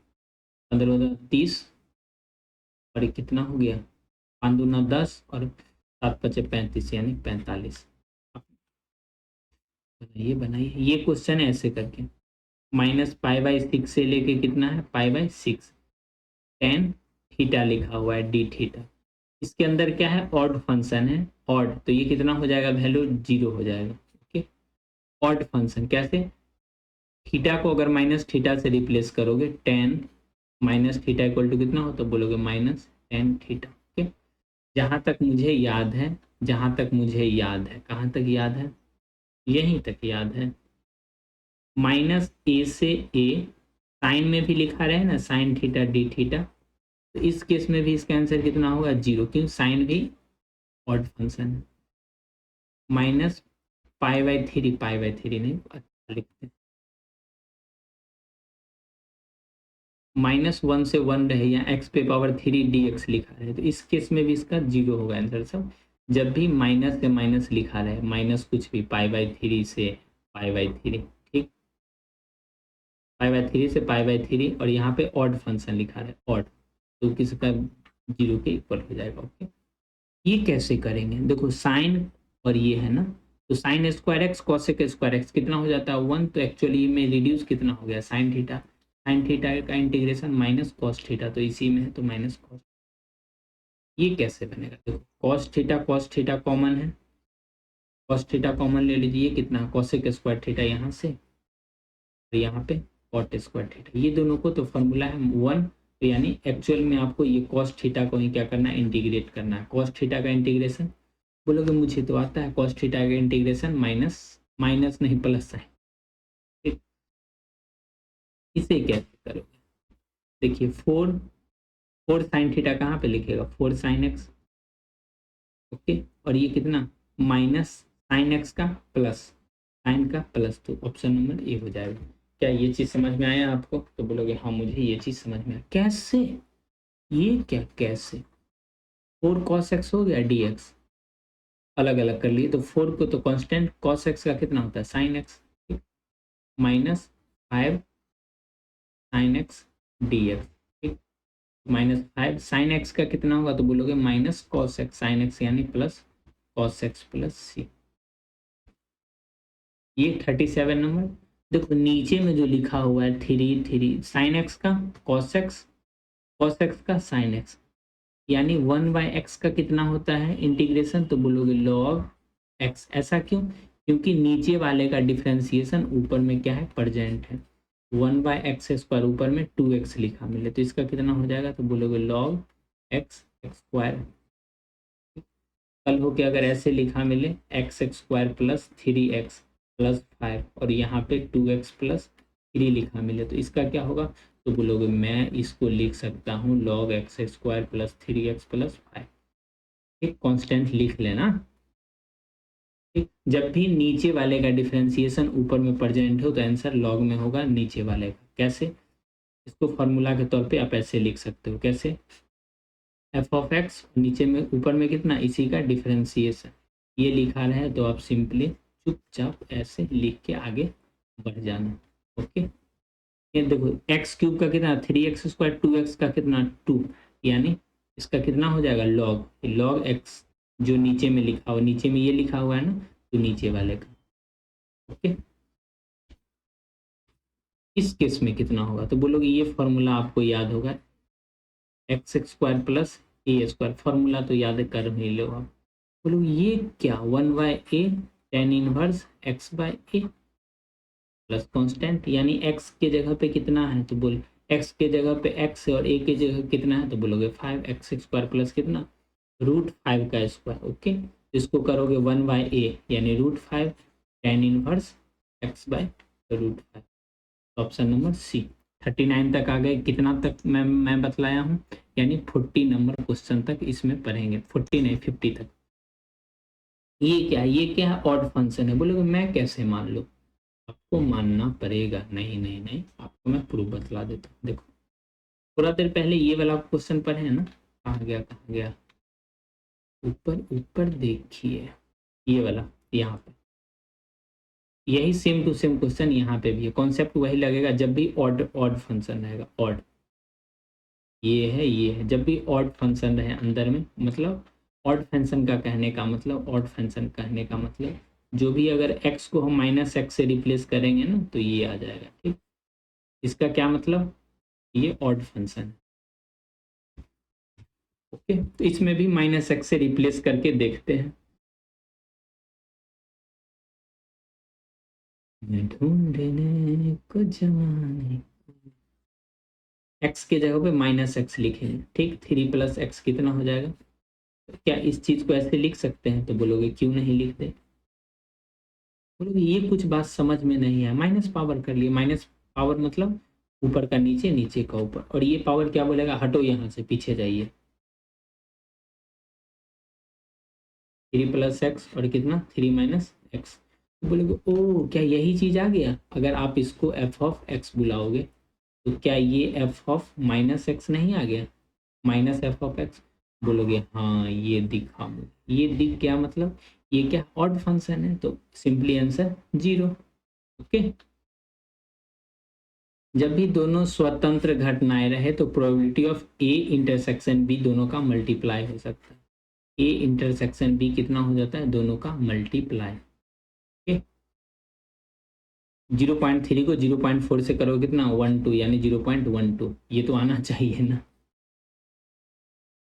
15 30 और ये कितना हो गया 5 दूना 10 और 7 5 35 यानी 45। बनाइए बनाइए, ये क्वेश्चन है ऐसे करके। माइनस पाई बाई सिक्स से लेके कितना है pi by six, tan theta लिखा हुआ है डी थीटा। इसके अंदर क्या है ऑड फंक्शन है, ऑड, तो ये कितना हो जाएगा वैल्यू 0 हो जाएगा। ओके, ऑड फंक्शन कैसे, थीटा को अगर माइनस थीटा से रिप्लेस करोगे, tan minus theta equal to कितना हो, तो बोलोगे माइनस टेन थीटा। ओके, जहाँ तक मुझे याद है, जहाँ तक मुझे याद है, कहाँ तक याद है, यहीं तक याद है। माइनस ए से ए, साइन में भी लिखा रहे ना साइन थीटा डी थीटा, तो इस केस में भी इसका आंसर कितना होगा 0, क्यों साइन भी ऑड फंक्शन है। माइनस पाई बाई थ्री नहीं, अच्छा लिखते हैं, -1 से 1 रहे या x पे पावर 3 dx लिखा है, तो इस केस में भी इसका 0 होगा आंसर सब। जब भी माइनस से माइनस लिखा रहे, माइनस कुछ भी पाई बाई थ्री से पाई बाई थ्री, ठीक, पाई बाई थ्री से पाई बाई थ्री, और यहाँ पे ऑड फंक्शन लिखा है ऑड, तो किसका 0 के इक्वल हो जाएगा। ओके, ये कैसे करेंगे, देखो साइन और ये है ना, तो sine square x cosec square x कितना हो जाता है 1, तो एक्चुअली में रिड्यूस कितना हो गया साइन थीटा, साइन थीटा का इंटीग्रेशन माइनस कॉस थीटा, तो इसी में है तो माइनस कॉस। ये कैसे बनेगा, देखो कॉस थीटा कॉमन है, कॉस थीटा कॉमन ले लीजिए, कितना कॉसेक स्क्वायर थीटा यहाँ से, और यहाँ पे कॉट स्क्वायर थीटा, ये दोनों को तो फॉर्मूला है 1, तो यानी एक्चुअल में आपको ये कॉस थीटा को ही क्या करना है इंटीग्रेट करना है। कॉस थीटा का इंटीग्रेशन, बोलोगे मुझे तो आता है, कॉस थीटा का इंटीग्रेशन माइनस, माइनस नहीं प्लस है। इसे कैसे करोगे, देखिए 4 साइन थीटा कहाँ पे लिखेगा 4 साइन एक्स। ओके, और ये कितना माइनस साइन एक्स का प्लस साइन का प्लस, तो ऑप्शन नंबर ए हो जाएगा। क्या ये चीज समझ में आया आपको? तो बोलोगे हाँ मुझे ये चीज समझ में आया। कैसे? ये क्या कैसे? 4 cos x हो गया dx, अलग अलग कर लिए तो 4 को तो कांस्टेंट cos x का कितना होता है sin x, minus 5 sin x dx, ठीक। -5 sin x का कितना होगा? तो बोलोगे minus cos x sin x यानी plus cos x plus c। ये 37 नंबर। देखो नीचे में जो लिखा हुआ है 3 sin x का cos x का sin x, यानी 1/x का कितना होता है इंटीग्रेशन? तो बोलोगे log x। ऐसा क्यों? क्योंकि नीचे वाले का डिफरेंशिएशन ऊपर में क्या है? प्रेजेंट है। 1/x² ऊपर में 2x लिखा मिले तो इसका कितना हो जाएगा? तो बोलोगे log x²। कल हो के अगर ऐसे लिखा मिले x² प्लस 3x प्लस 5 और यहाँ पे 2x प्लस 3 लिखा मिले तो इसका क्या होगा? तो बोलोगे मैं इसको लिख सकता हूँ log x² plus 3x plus 5। ठीक, कांस्टेंट लिख लेना। ठीक, जब भी नीचे वाले का डिफरेंशिएशन ऊपर में प्रेजेंट हो तो आंसर लॉग में होगा नीचे वाले का। कैसे? इसको फॉर्मूला के तौर पे आप ऐसे लिख सकते हो। कैसे? एफ ऑफ एक्स नीचे में ऊपर में कितना, इसी का डिफरेंशिएशन ये लिखा है तो आप सिंपली चुपचाप ऐसे लिख के आगे बढ़ जाना। ओके, ये देखो x³ का कितना 3x², 2x का कितना 2, यानी इसका कितना हो जाएगा log x, जो नीचे में लिखा हुआ, नीचे में ये लिखा हुआ है ना, तो नीचे वाले का। ओके, इस केस में कितना होगा? तो बोलोगे ये फॉर्मूला आपको याद होगा x² प्लस a², फॉर्मूला तो याद कर ही लो आप। बोलो ये क्या 1/a tan inverse x/a plus constant, यानी x के जगह पे कितना है? तो बोल x के जगह पे x है और a के जगह कितना है? तो बोलोगे 5x² प्लस कितना √5 का स्क्वायर। ओके, इसको करोगे 1/a यानी √5 tan inverse x/√5। Option number C. 39 तक आ गए। कितना तक मैं बतलाया हूँ? यानी 40 नंबर क्वेश्चन तक इसमें पढ़ेंगे, 40 नहीं 50 तक। ये क्या है? ऑड फंक्शन है। बोलोगे मैं कैसे मान लूँ? आपको मानना पड़ेगा। नहीं, आपको मैं प्रूफ बतला देता हूँ। देखो थोड़ा देर पहले ये वाला क्वेश्चन पढ़े ना, कहाँ गया? ऊपर देखिए, ये वाला यहाँ पे, यही सेम टू सेम क्वेश्चन यहाँ पे भी है। कॉन्सेप्ट वही लगेगा जब भी ऑड फंक्शन रहेगा। ऑड ये है, जब भी ऑड फंक्शन रहे अंदर में, मतलब ऑड फंक्शन का कहने का मतलब जो भी अगर x को हम -x से रिप्लेस करेंगे ना तो ये आ जाएगा। ठीक, इसका क्या मतलब? ये ऑड फंक्शन है। ओके, तो इसमें भी -x से रिप्लेस करके देखते हैं। ढूंढने को जमाने, x के जगह पे -x लिखेंगे। ठीक, 3 + x कितना हो जाएगा? क्या इस चीज को ऐसे लिख सकते हैं? तो बोलोगे क्यों नहीं लिखते? बोलोगे ये कुछ बात समझ में नहीं है। माइनस पावर कर लिए, माइनस पावर मतलब ऊपर का नीचे, नीचे का ऊपर, और ये पावर क्या बोलेगा? हटो यहाँ से, पीछे जाइए। 3 + x और कितना 3 - x। तो बोलोगे ओ क्या यही चीज आ गया? अगर आप इसको f ऑफ x बुलाओगे तो क्या ये f ऑफ -x नहीं आ गया? -f of x। बोलोगे हाँ ये दिखा मुझे, ये दिख गया, मतलब ये क्या ऑड फंक्शन है? तो सिंपली आंसर 0। ओके, जब भी दोनों स्वतंत्र घटनाएं रहे तो probability of a intersection b दोनों का मल्टीप्लाई हो सकता है। a इंटरसेक्शन b कितना हो जाता है? दोनों का मल्टीप्लाई। ओके, 0.3 को 0.4 से करो कितना 12, यानी 0.12। ये तो आना चाहिए ना।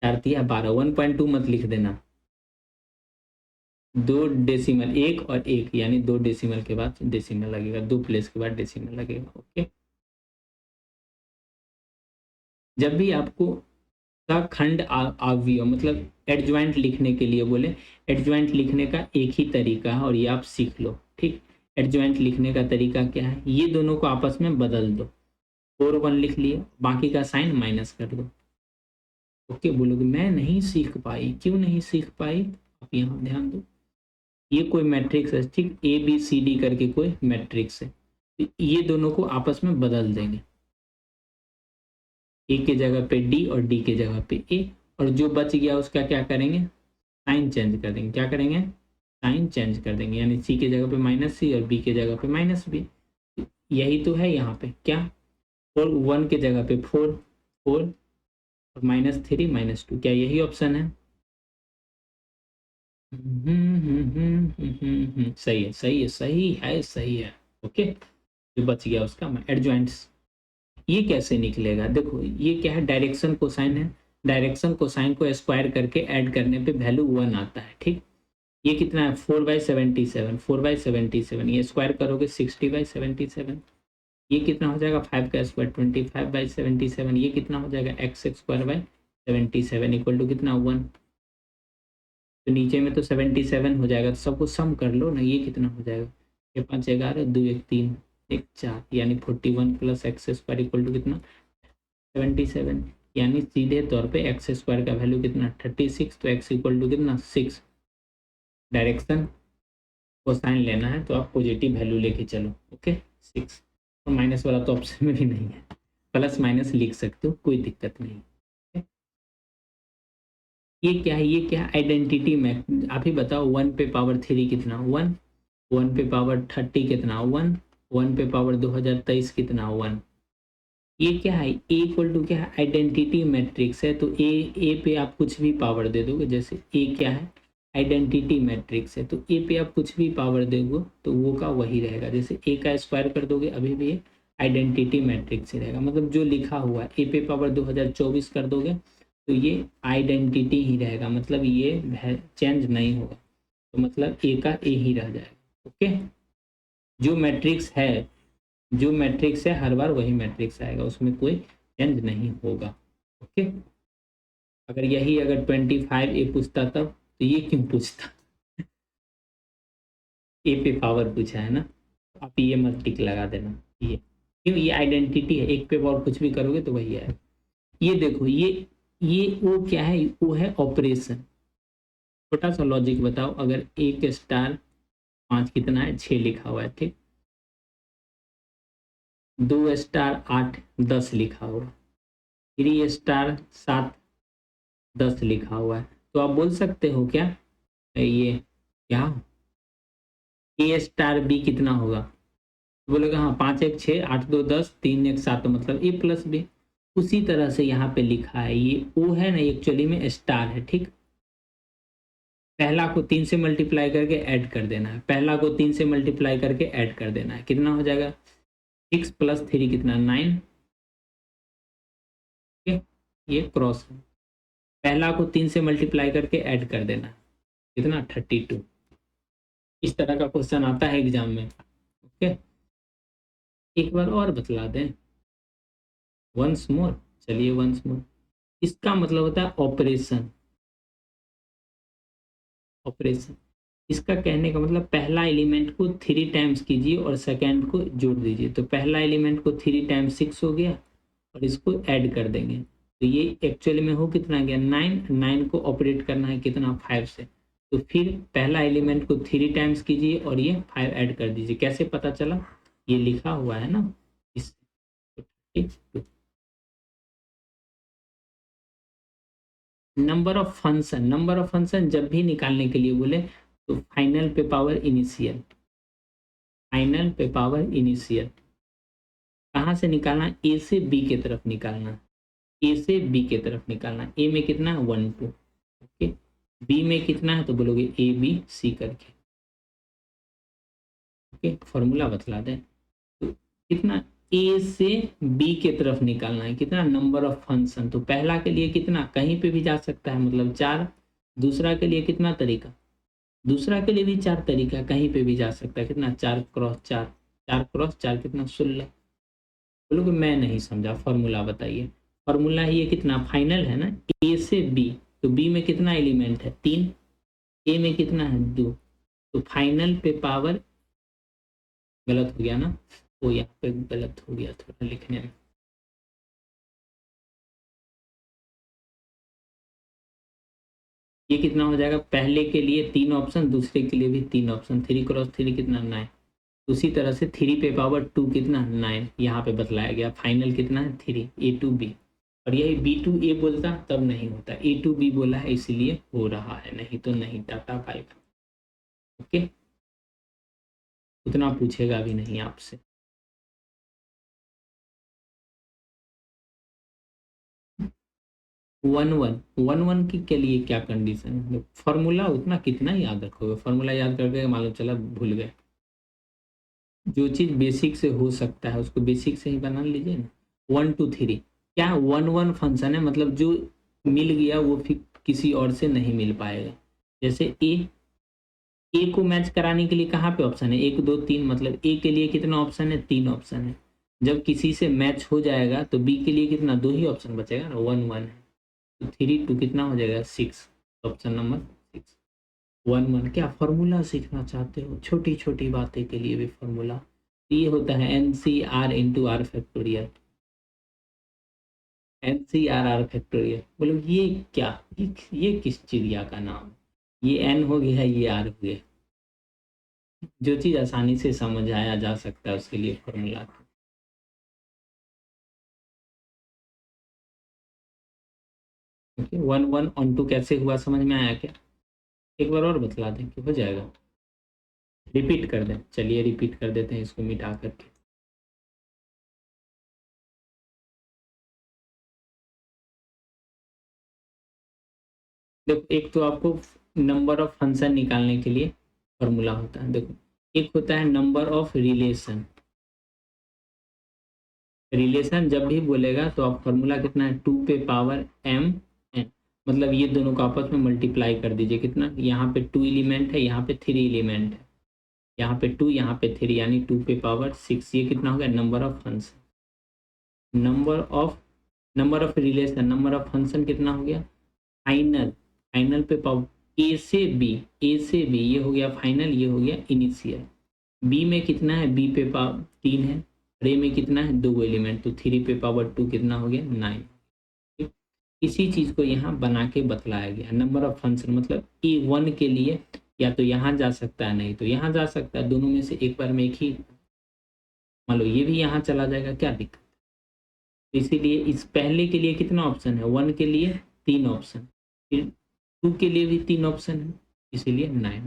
4 × 12, 1.2 मत लिख देना। 2 डेसिमल, 1 और 1 यानी 2 डेसिमल के बाद डेसिमल लगेगा, 2 प्लेस के बाद डेसिमल लगेगा। ओके, जब भी आपको का खंड अवयव मतलब एडजॉइंट लिखने के लिए बोले, एडजॉइंट लिखने का एक ही तरीका है और ये आप सीख लो। ठीक, एडजॉइंट लिखने का तरीका क्या है? ये दोनों को आपस में बदल दो, 4 1 लिख लिए, बाकी का साइन माइनस कर दो। ओके, बोलोगे मैं नहीं सीख पाई। क्यों नहीं सीख पाई? आप यहाँ ध्यान दो, ये कोई मैट्रिक्स है। ठीक, ABCD करके कोई मैट्रिक्स है, तो ये दोनों को आपस में बदल देंगे, ए के जगह पे डी और डी के जगह पे ए, और जो बच गया उसका क्या करेंगे, साइन चेंज कर देंगे। क्या करेंगे, साइन चेंज कर देंगे, यानी सी के जगह पे माइनस सी और बी के जगह पे माइनस बी। यही तो है यहाँ पे क्या, 4 1 के जगह पे 4 4 और -3 -2, क्या यही ऑप्शन है? सही है, सही है, सही है, सही है। ओके, जो बच गया उसका एडजॉइंट्स। ये कैसे निकलेगा, देखो ये क्या है, डायरेक्शन कोसाइन है। डायरेक्शन कोसाइन को स्क्वायर करके ऐड करने पे वैल्यू 1 आता है, ठीक। ये कितना है, 4/77, 4/77, ये स्क्वायर करोगे 60/77। ये कितना हो जाएगा, 5 का स्क्वायर 25/77। ये कितना हो जाएगा, x²/77 इक्वल टू कितना, 1। तो नीचे में तो 77 हो जाएगा, तो सबको सम कर लो ना, ये कितना हो जाएगा, ये 5 11 2 1 3 1 4, यानी 41 + x² इक्वल टू कितना, 77। यानी सीधे तौर पे x² का वैल्यू कितना, 36। तो x इक्वल टू कितना, 6। डायरेक्शन कोसाइन लेना है तो आप पॉजिटिव वैल्यू लेके चलो। ओके, 6। और माइनस वाला तो ऑप्शन में भी नहीं है, प्लस माइनस लिख सकते हो, कोई दिक्कत नहीं। ये क्या है, ये क्या आइडेंटिटी में आप ही बताओ, 1 पे पावर 3 कितना, 1। 1 पे पावर 30 कितना, 1। 1 पे पावर 2023 कितना, 1। ये क्या है, ए इक्वल टू क्या है, आइडेंटिटी मैट्रिक्स है। तो ए पे आप कुछ भी पावर दे दोगे, जैसे ए क्या है, आइडेंटिटी मैट्रिक्स है, तो ए पे आप कुछ भी पावर दोगे तो वो का वही रहेगा। जैसे ए का स्क्वायर कर दोगे अभी भी ये आइडेंटिटी मैट्रिक्स ही रहेगा, मतलब जो लिखा हुआ है, ए पे पावर 2024 कर दोगे तो ये आइडेंटिटी ही रहेगा, मतलब ये चेंज नहीं होगा, तो मतलब ए का ए ही रह जाएगा। ओके, जो मैट्रिक्स है, जो मैट्रिक्स है हर बार वही मैट्रिक्स आएगा, उसमें कोई चेंज नहीं होगा। ओके, अगर यही अगर 25 ए पूछता तब तो ये क्यों पूछता, ए पे पावर पूछा है ना, आप ये मत टिक लगा देना, ये क्यों, ये आइडेंटिटी है, एक पे पावर कुछ भी करोगे तो वही आएगा। ये देखो, ये वो क्या है, वो है ऑपरेशन। छोटा सा लॉजिक बताओ, अगर 1*5 कितना है, 6 लिखा हुआ है, ठीक। 2*8 10 लिखा हुआ, 3*7 10 लिखा हुआ है, तो आप बोल सकते हो क्या, ये क्या A*B कितना होगा, बोलेगा हाँ 5 1 6 8 2 10 3 1 7, मतलब A+B। उसी तरह से यहाँ पे लिखा है, ये O है ना, एक्चुअली में स्टार है, ठीक। पहला को 3 से मल्टीप्लाई करके ऐड कर देना है, पहला को 3 से मल्टीप्लाई करके ऐड कर देना है, कितना हो जाएगा, 6 + 3 कितना, 9। ये क्रॉस है, पहला को 3 से मल्टीप्लाई करके ऐड कर देना है, कितना, 32। इस तरह का क्वेश्चन आता है एग्जाम में। ओके, एक बार और बतला दें, वंस मोर, चलिए वंस मोर। इसका मतलब होता है ऑपरेशन, ऑपरेशन। इसका कहने का मतलब पहला एलिमेंट को 3 टाइम्स कीजिए और सेकेंड को जोड़ दीजिए, तो पहला एलिमेंट को 3 टाइम्स 6 हो गया और इसको ऐड कर देंगे, तो ये एक्चुअली में हो कितना गया, 9। 9 को ऑपरेट करना है कितना, 5 से, तो फिर पहला एलिमेंट को 3 टाइम्स कीजिए और ये 5 ऐड कर दीजिए। कैसे पता चला, ये लिखा हुआ है ना इस, number of function, number of function जब भी निकालने के लिए बोले तो फाइनल पे पावर इनिशियल, फाइनल पे पावर इनिशियल कहाँ से निकालना, ए से बी के तरफ निकालना, ए से बी के तरफ निकालना। ए में कितना है, 1 2, ओके। बी में कितना है तो बोलोगे ABC करके, ओके। फॉर्मूला बतला दें, तो कितना, ए से बी के तरफ निकालना है, कितना, नंबर ऑफ फंक्शन। तो पहला के लिए कितना, कहीं पे भी जा सकता है, मतलब 4। दूसरा के लिए कितना तरीका, दूसरा के लिए भी 4 तरीका, कहीं पे भी जा सकता है, कितना, 4×4, 4×4 कितना, 16। बोलोगे मैं नहीं समझा, फॉर्मूला बताइए। फॉर्मूला ही ये कितना, फाइनल है ना, ए से बी, तो बी में कितना एलिमेंट है, 3, ए में कितना है, 2, तो फाइनल पे पावर, गलत हो गया ना, वो यहाँ पे गलत हो गया थोड़ा लिखने में, ये कितना हो जाएगा, पहले के लिए 3 ऑप्शन, दूसरे के लिए भी 3 ऑप्शन, 3×3 कितना, 9, उसी तरह से 3 पे पावर 2 कितना 9, यहाँ पे बतलाया गया। फाइनल कितना है 3, A to B। और यही B to A बोलता तब नहीं होता, A to B बोला है इसलिए हो रहा है, नहीं तो नहीं। Tata bye bye. ओके, उतना पूछेगा भी नहीं आपसे। वन वन के लिए क्या कंडीशन है? फॉर्मूला उतना कितना याद रखोगे, फॉर्मूला याद करके मालूम चला भूल गए। जो चीज बेसिक से हो सकता है उसको बेसिक से ही बना लीजिए ना। 1 to 3 क्या 1 फंक्शन है, मतलब जो मिल गया वो फिर किसी और से नहीं मिल पाएगा। जैसे ए को मैच कराने के लिए कहाँ पे ऑप्शन है 1 2 3, मतलब ए के लिए कितना ऑप्शन है 3 ऑप्शन है। जब किसी से मैच हो जाएगा तो बी के लिए कितना 2 ही ऑप्शन बचेगा ना, 1 1 है तो 3 2 कितना हो जाएगा 6, ऑप्शन नंबर 6। 1 क्या फॉर्मूला सीखना चाहते हो, छोटी छोटी बातें के लिए भी फॉर्मूला। ये होता है NCR into R factorial, NCR factorial. बोलो ये क्या, ये किस चिड़िया का नाम, ये N हो गया ये R हो गया। जो चीज आसानी से समझ आया जा सकता है उसके लिए फॉर्मूला। ओके, 1 1 on 2 कैसे हुआ समझ में आया क्या? एक बार और बतला दें कि हो जाएगा, रिपीट कर दें। चलिए रिपीट कर देते हैं इसको मिटा करके। देखो एक तो आपको नंबर ऑफ फंक्शन निकालने के लिए फॉर्मूला होता है। देखो एक होता है नंबर ऑफ रिलेशन। रिलेशन जब भी बोलेगा तो आप फॉर्मूला कितना है 2 पे पावर m n, मतलब ये दोनों को आपस में मल्टीप्लाई कर दीजिए। कितना, यहाँ पे 2 एलिमेंट है, यहाँ पे 3 एलिमेंट है, यहाँ पे 2 यहाँ पे 3 यानी 2 पे पावर 6। ये कितना हो गया number of function. Number of relation, number of function कितना हो गया फाइनल। फाइनल पे पावर ए से बी, ए से बी ये हो गया फाइनल, ये हो गया इनिशियल। बी में कितना है, बी पे पावर 3 है, रे में कितना है 2 एलिमेंट, तो 3 पे पावर 2 कितना हो गया 9। इसी चीज को यहाँ बना के बतलाया गया। नंबर ऑफ फंक्शन मतलब A1 के लिए या तो यहाँ जा सकता है नहीं तो यहाँ जा सकता है, दोनों में से एक बार में एक ही। मान लो ये भी यहाँ चला जाएगा, क्या दिक्कत। इसीलिए इस पहले के लिए कितना ऑप्शन है, 1 के लिए 3 ऑप्शन, फिर 2 के लिए भी 3 ऑप्शन है, इसीलिए 9।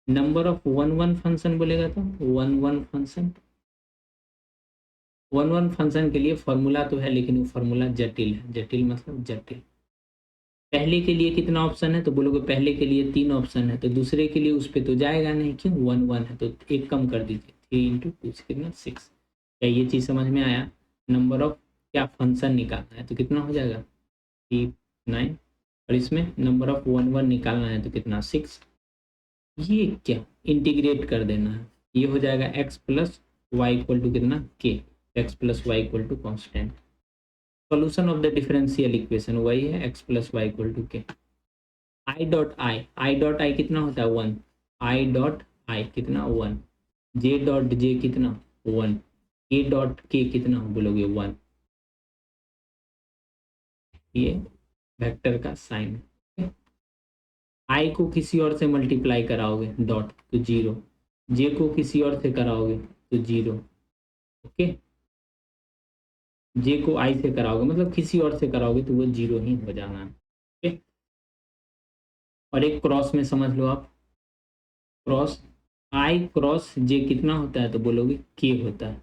नंबर ऑफ 1 फंक्शन बोलेगा तो 1 फंक्शन। 1 फंक्शन के लिए फॉर्मूला तो है लेकिन वो फॉर्मूला जटिल है। जटिल मतलब जटिल। पहले के लिए कितना ऑप्शन है तो बोलोगे पहले के लिए 3 ऑप्शन है, तो दूसरे के लिए उस पर तो जाएगा नहीं, क्यों 1 है तो एक कम कर दीजिए, 3 इंटू 2 कितना 6। क्या ये चीज़ समझ में आया? नंबर ऑफ क्या फंक्शन निकालना है तो कितना हो जाएगा 3 9, और इसमें नंबर ऑफ 1 निकालना है तो कितना 6। ये क्या इंटीग्रेट कर देना है, ये हो जाएगा x plus Y equal to कितना k, x plus Y equal to constant. Solution of the differential equation वही है x plus Y equal to k। I dot I कितना होता है 1, आई डॉट आई कितना 1, जे डॉट जे कितना 1, के dot के कितना बोलोगे 1। ये वेक्टर का साइन है। आई को किसी और से मल्टीप्लाई कराओगे डॉट तो 0, जे को किसी और से कराओगे तो 0। ओके, जे को आई से कराओगे मतलब किसी और से कराओगे तो वो 0 ही हो जाना है। ओके, और एक क्रॉस में समझ लो आप, क्रॉस आई क्रॉस जे कितना होता है तो बोलोगे के होता है,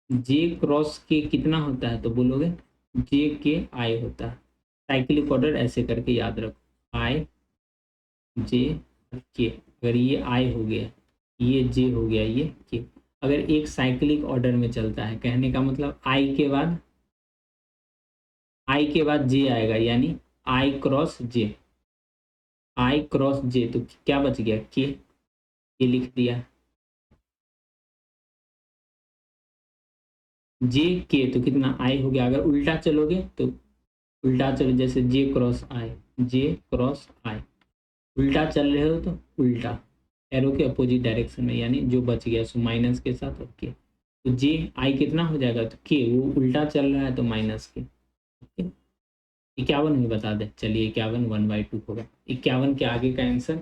जे क्रॉस के कितना होता है तो बोलोगे जे के आई होता है। साइक्लिक ऑर्डर ऐसे करके याद रखो, आई जे के, अगर ये आई हो गया ये जे हो गया ये के, अगर एक साइक्लिक ऑर्डर में चलता है कहने का मतलब आई के बाद जे आएगा यानी आई क्रॉस जे, आई क्रॉस जे तो क्या बच गया के, ये लिख दिया। जे के तो कितना आई हो गया, अगर उल्टा चलोगे तो उल्टा चलो, जैसे जे क्रॉस आई, जे क्रॉस आई, उल्टा चल रहे हो तो उल्टा एरो के अपोजिट डायरेक्शन में, यानी जो बच गया सो माइनस के साथ ओके, तो जे आई कितना हो जाएगा तो के, वो उल्टा चल रहा है तो माइनस के। ओके, 51 में बता दे, चलिए 51 1/2 होगा। 51 के आगे का आंसर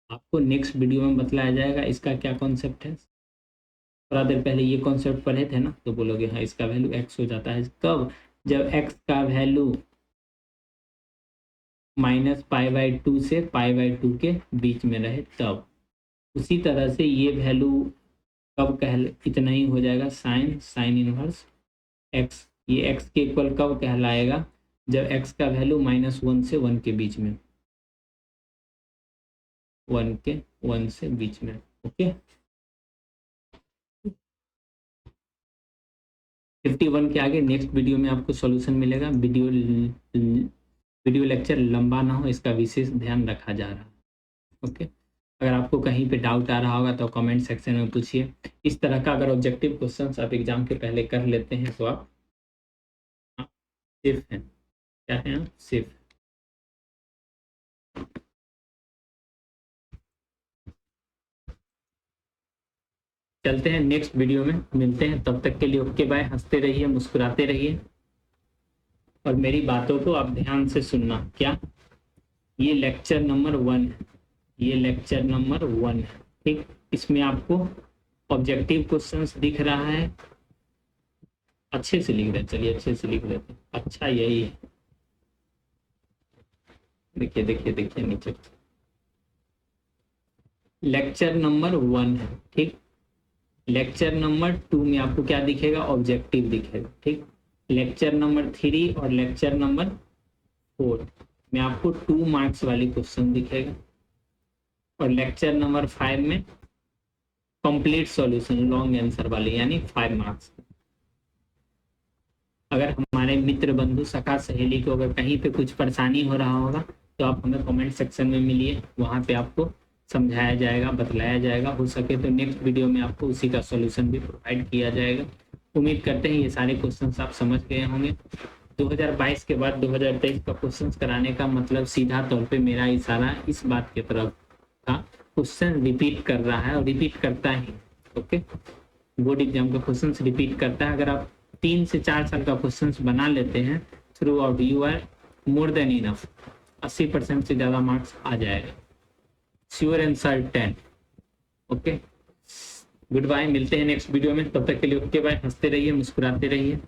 आपको नेक्स्ट वीडियो में बतलाया जाएगा इसका क्या कॉन्सेप्ट है। थोड़ा देर पहले ये कॉन्सेप्ट पढ़े थे ना, तो बोलोगे हाँ इसका वैल्यू x हो जाता है कब, जब x का वैल्यू -π/2 से π/2 के बीच में रहे तब। उसी तरह से ये वैल्यू कब इतना ही हो जाएगा, साइन इनवर्स x, ये x के इक्वल कब कहलाएगा, जब x का वैल्यू -1 से 1 के बीच में, 1 से बीच में। ओके 51 के आगे नेक्स्ट वीडियो में आपको सॉल्यूशन मिलेगा। वीडियो लेक्चर लंबा ना हो, इसका विशेष ध्यान रखा जा रहा है। ओके अगर आपको कहीं पे डाउट आ रहा होगा तो कमेंट सेक्शन में पूछिए। इस तरह का अगर ऑब्जेक्टिव क्वेश्चंस आप एग्जाम के पहले कर लेते हैं तो आप सेफ हैं। क्या है आप सेफ। चलते हैं नेक्स्ट वीडियो में मिलते हैं, तब तक के लिए ओके बाय। हंसते रहिए, मुस्कुराते रहिए और मेरी बातों को आप ध्यान से सुनना। क्या ये लेक्चर नंबर 1 है, ये लेक्चर नंबर 1 है। ठीक, इसमें आपको ऑब्जेक्टिव क्वेश्चंस दिख रहा है, अच्छे से लिख रहे हैं, चलिए अच्छे से लिख लेते हैं। अच्छा यही है, देखिए देखिए देखिए नीचे लेक्चर नंबर 1 है। ठीक, लेक्चर नंबर 2 में आपको क्या दिखेगा, ऑब्जेक्टिव दिखेगा। ठीक, लेक्चर नंबर 3 और लेक्चर नंबर 4 में आपको 2 मार्क्स वाली क्वेश्चन दिखेगा और लेक्चर नंबर 5 में कंप्लीट सॉल्यूशन लॉन्ग आंसर वाले यानी 5 मार्क्स। अगर हमारे मित्र बंधु सखा सहेली को अगर कहीं पे कुछ परेशानी हो रहा होगा तो आप हमें कमेंट सेक्शन में मिलिए, वहाँ पे आपको समझाया जाएगा, बतलाया जाएगा। हो सके तो नेक्स्ट वीडियो में आपको उसी का सॉल्यूशन भी प्रोवाइड किया जाएगा। उम्मीद करते हैं ये सारे क्वेश्चंस आप समझ गए होंगे। 2022 के बाद 2023 का क्वेश्चंस कराने का मतलब सीधा तौर पे मेरा इशारा इस बात की तरफ था, क्वेश्चन रिपीट कर रहा है और रिपीट करता है। ओके बोर्ड एग्जाम का क्वेश्चन रिपीट करता है। अगर आप 3 से 4 साल का क्वेश्चन बना लेते हैं throughout, you are more than enough, 80% से ज़्यादा मार्क्स आ जाएगा, sure and certain. Okay good bye, मिलते हैं नेक्स्ट वीडियो में, तब तक के लिए ओके बाय। हंसते रहिए, मुस्कुराते रहिए।